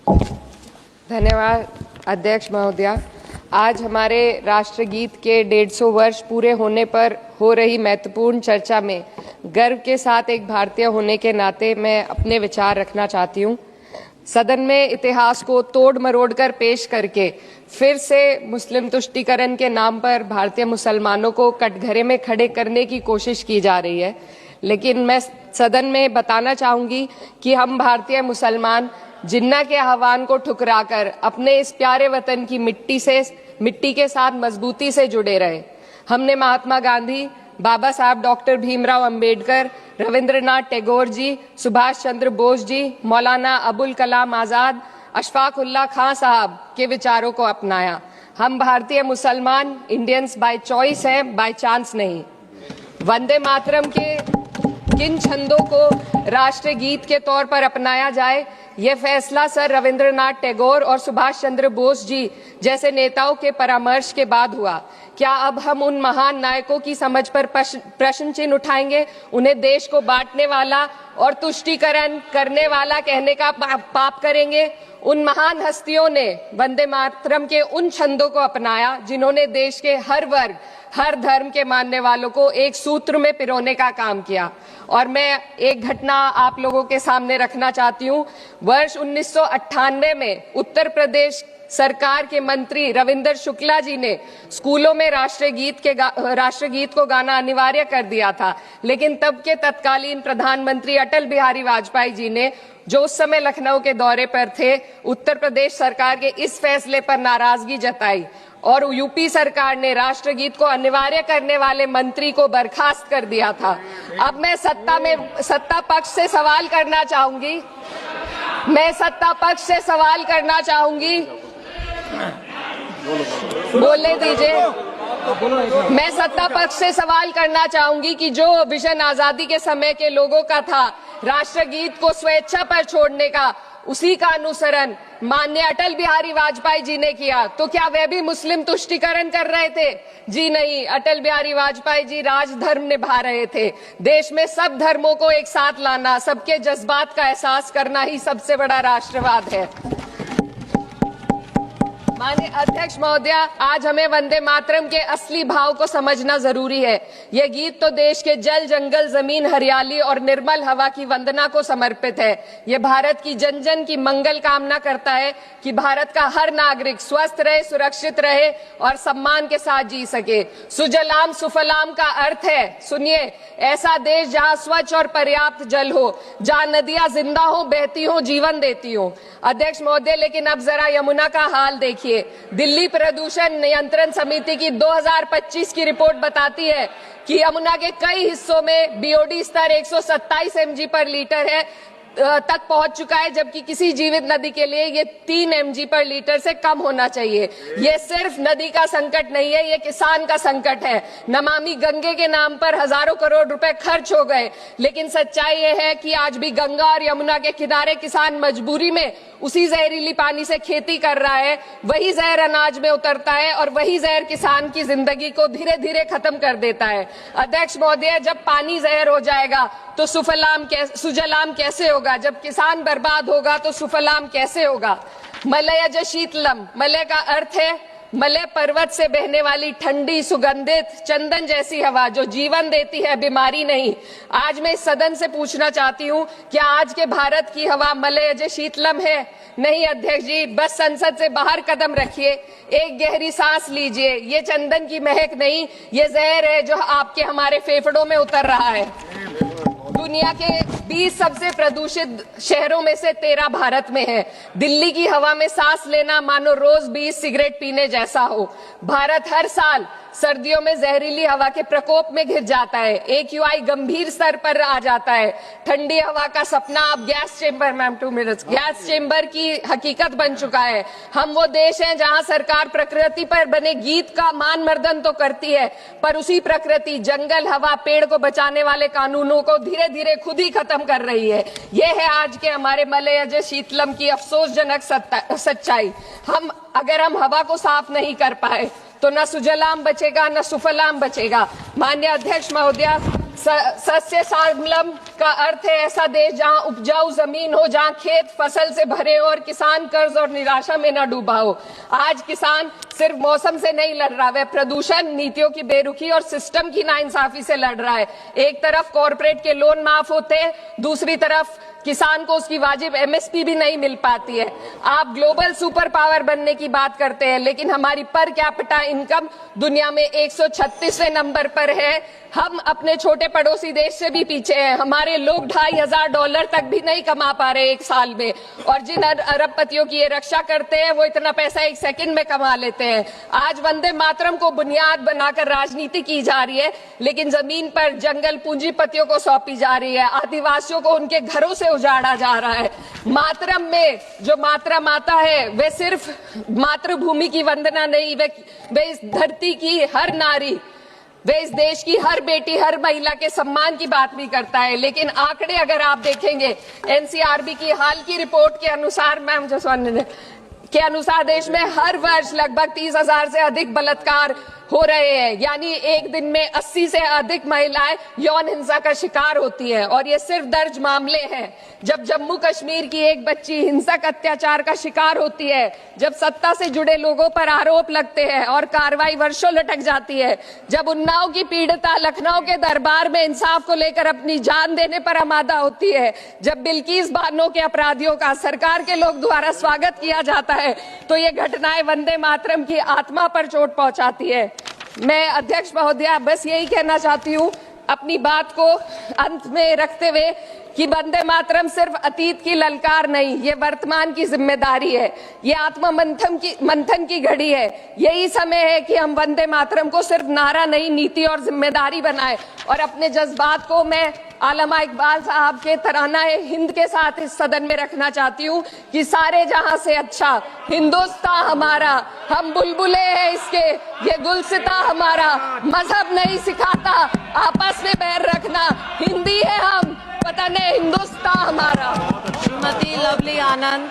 धन्यवाद अध्यक्ष महोदया। आज हमारे राष्ट्रगीत के 150 वर्ष पूरे होने पर हो रही महत्वपूर्ण चर्चा में गर्व के साथ एक भारतीय होने के नाते मैं अपने विचार रखना चाहती हूँ। सदन में इतिहास को तोड़ मरोड़ कर पेश करके फिर से मुस्लिम तुष्टीकरण के नाम पर भारतीय मुसलमानों को कटघरे में खड़े करने की कोशिश की जा रही है। लेकिन मैं सदन में बताना चाहूंगी कि हम भारतीय मुसलमान जिन्ना के आह्वान को ठुकराकर अपने इस प्यारे वतन की मिट्टी के साथ मजबूती से जुड़े रहे। हमने महात्मा गांधी, बाबा साहब डॉक्टर भीमराव अंबेडकर, रविंद्रनाथ टैगोर जी, सुभाष चंद्र बोस जी, मौलाना अबुल कलाम आजाद, अशफाक उल्लाह खां साहब के विचारों को अपनाया। हम भारतीय मुसलमान इंडियंस बाय चॉइस हैं, बाय चांस नहीं। वंदे मातरम के किन छंदों को राष्ट्रगीत के तौर पर अपनाया जाए, यह फैसला सर रविंद्रनाथ टैगोर और सुभाष चंद्र बोस जी जैसे नेताओं के परामर्श के बाद हुआ। क्या अब हम उन महान नायकों की समझ पर प्रश्न चिन्ह उठाएंगे? उन्हें देश को बांटने वाला और तुष्टीकरण करने वाला कहने का पाप करेंगे? उन महान हस्तियों ने वंदे मातरम के उन छंदों को अपनाया जिन्होंने देश के हर वर्ग, हर धर्म के मानने वालों को एक सूत्र में पिरोने का काम किया। और मैं एक घटना आप लोगों के सामने रखना चाहती हूँ। वर्ष 1998 में उत्तर प्रदेश सरकार के मंत्री रविंदर शुक्ला जी ने स्कूलों में राष्ट्रगीत को गाना अनिवार्य कर दिया था। लेकिन तब के तत्कालीन प्रधानमंत्री अटल बिहारी वाजपेयी जी ने, जो उस समय लखनऊ के दौरे पर थे, उत्तर प्रदेश सरकार के इस फैसले पर नाराजगी जताई और यूपी सरकार ने राष्ट्रगीत को अनिवार्य करने वाले मंत्री को बर्खास्त कर दिया था। अब मैं सत्ता पक्ष से सवाल करना चाहूंगी। बोलने दीजिए। मैं सत्ता पक्ष से सवाल करना चाहूंगी कि जो विजन आजादी के समय के लोगों का था राष्ट्रगीत को स्वेच्छा पर छोड़ने का, उसी का अनुसरण माननीय अटल बिहारी वाजपेयी जी ने किया, तो क्या वे भी मुस्लिम तुष्टीकरण कर रहे थे? जी नहीं, अटल बिहारी वाजपेयी जी राजधर्म निभा रहे थे। देश में सब धर्मों को एक साथ लाना, सबके जज्बात का एहसास करना ही सबसे बड़ा राष्ट्रवाद है। माननीय अध्यक्ष महोदया, आज हमें वंदे मातरम के असली भाव को समझना जरूरी है। यह गीत तो देश के जल, जंगल, जमीन, हरियाली और निर्मल हवा की वंदना को समर्पित है। यह भारत की जन जन की मंगल कामना करता है कि भारत का हर नागरिक स्वस्थ रहे, सुरक्षित रहे और सम्मान के साथ जी सके। सुजलाम सुफलाम का अर्थ है, सुनिए, ऐसा देश जहां स्वच्छ और पर्याप्त जल हो, जहां नदियां जिंदा हो, बहती हो, जीवन देती हो। अध्यक्ष महोदय, लेकिन अब जरा यमुना का हाल देखिए। दिल्ली प्रदूषण नियंत्रण समिति की 2025 की रिपोर्ट बताती है कि यमुना के कई हिस्सों में बीओडी स्तर 127 mg पर लीटर है तक पहुंच चुका है, जबकि किसी जीवित नदी के लिए ये 3 mg पर लीटर से कम होना चाहिए। ये सिर्फ नदी का संकट नहीं है, ये किसान का संकट है। नमामि गंगे के नाम पर हजारों करोड़ रुपए खर्च हो गए, लेकिन सच्चाई ये है कि आज भी गंगा और यमुना के किनारे किसान मजबूरी में उसी जहरीली पानी से खेती कर रहा है। वही जहर अनाज में उतरता है और वही जहर किसान की जिंदगी को धीरे धीरे खत्म कर देता है। अध्यक्ष महोदय, जब पानी जहर हो जाएगा तो सुजलाम कैसे होगा? जब किसान बर्बाद होगा तो सुफलाम कैसे होगा? मलयज शीतलम, मलय का अर्थ है मलय पर्वत से बहने वाली ठंडी, सुगंधित, चंदन जैसी हवा जो जीवन देती है, बीमारी नहीं। आज मैं इस सदन से पूछना चाहती हूँ, क्या आज के भारत की हवा मलयज शीतलम है? नहीं अध्यक्ष जी, बस संसद से बाहर कदम रखिए, एक गहरी सांस लीजिए। ये चंदन की महक नहीं, ये जहर है जो आपके हमारे फेफड़ों में उतर रहा है। दुनिया के 20 सबसे प्रदूषित शहरों में से 13 भारत में है। दिल्ली की हवा में सांस लेना मानो रोज 20 सिगरेट पीने जैसा हो। भारत हर साल सर्दियों में जहरीली हवा के प्रकोप में घिर जाता है। AQI गंभीर स्तर पर आ जाता है। ठंडी हवा का सपना अब गैस चेंबर की हकीकत बन चुका है। हम वो देश हैं जहां सरकार प्रकृति पर बने गीत का मान मर्दन तो करती है, पर उसी प्रकृति, जंगल, हवा, पेड़ को बचाने वाले कानूनों को धीरे धीरे खुद ही खत्म कर रही है। ये है आज के हमारे मलयज शीतलम की अफसोसजनक सच्चाई। अगर हम हवा को साफ नहीं कर पाए तो न सुजलाम बचेगा, न सुफलाम बचेगा। माननीय अध्यक्ष महोदया, सस्य श्यामलम का अर्थ है ऐसा देश जहां उपजाऊ जमीन हो, जहां खेत फसल से भरे हो और किसान कर्ज और निराशा में न डूबा हो। आज किसान सिर्फ मौसम से नहीं लड़ रहा, वह प्रदूषण, नीतियों की बेरुखी और सिस्टम की नाइंसाफी से लड़ रहा है। एक तरफ कॉरपोरेट के लोन माफ होते हैं, दूसरी तरफ किसान को उसकी वाजिब एमएसपी भी नहीं मिल पाती है। आप ग्लोबल सुपर पावर बनने की बात करते हैं, लेकिन हमारी पर कैपिटा इनकम दुनिया में 136वें नंबर पर है। हम अपने छोटे पड़ोसी देश से भी पीछे हैं। हमारे लोग $2,500 तक भी नहीं कमा पा रहे एक साल में, और जिन अरबपतियों की ये रक्षा करते हैं वो इतना पैसा एक सेकंड में कमा लेते हैं। आज वंदे मातरम को बुनियाद बनाकर राजनीति की जा रही है, लेकिन जमीन पर जंगल पूंजीपतियों को सौंपी जा रही है। आदिवासियों को उनके घरों से उजाड़ा जा रहा है। मातरम में जो मात्रा माता है वे सिर्फ मातृभूमि की वंदना नहीं, वे इस धरती की हर नारी, वे इस देश की हर बेटी, हर महिला के सम्मान की बात भी करता है। लेकिन आंकड़े अगर आप देखेंगे, एनसीआरबी की हाल की रिपोर्ट के अनुसार, मैम जसवंत के अनुसार देश में हर वर्ष लगभग 30,000 से अधिक बलात्कार हो रहे हैं। यानी एक दिन में 80 से अधिक महिलाएं यौन हिंसा का शिकार होती हैं, और ये सिर्फ दर्ज मामले हैं। जब जम्मू कश्मीर की एक बच्ची हिंसक अत्याचार का शिकार होती है, जब सत्ता से जुड़े लोगों पर आरोप लगते हैं और कार्रवाई वर्षों लटक जाती है, जब उन्नाव की पीड़िता लखनऊ के दरबार में इंसाफ को लेकर अपनी जान देने पर आमादा होती है, जब बिल्किस बानो के अपराधियों का सरकार के लोग द्वारा स्वागत किया जाता है, तो ये घटनाएं वंदे मातरम की आत्मा पर चोट पहुंचाती है। मैं अध्यक्ष महोदया बस यही कहना चाहती हूँ अपनी बात को अंत में रखते हुए कि वंदे मातरम सिर्फ अतीत की ललकार नहीं, ये वर्तमान की जिम्मेदारी है। ये आत्म मंथन की घड़ी है। यही समय है कि हम वंदे मातरम को सिर्फ नारा नहीं, नीति और जिम्मेदारी बनाएं। और अपने जज्बात को मैं आलमा इकबाल साहब के तराना हिंद के साथ इस सदन में रखना चाहती हूँ कि सारे जहां से अच्छा हिंदुस्तान हमारा, हम बुलबुले हैं इसके, ये गुलसिता हमारा, मजहब नहीं सिखाता आपस में बैर रखना, हिंदी है हम, वतन है हिंदुस्तान हमारा। श्रीमती लवली आनंद।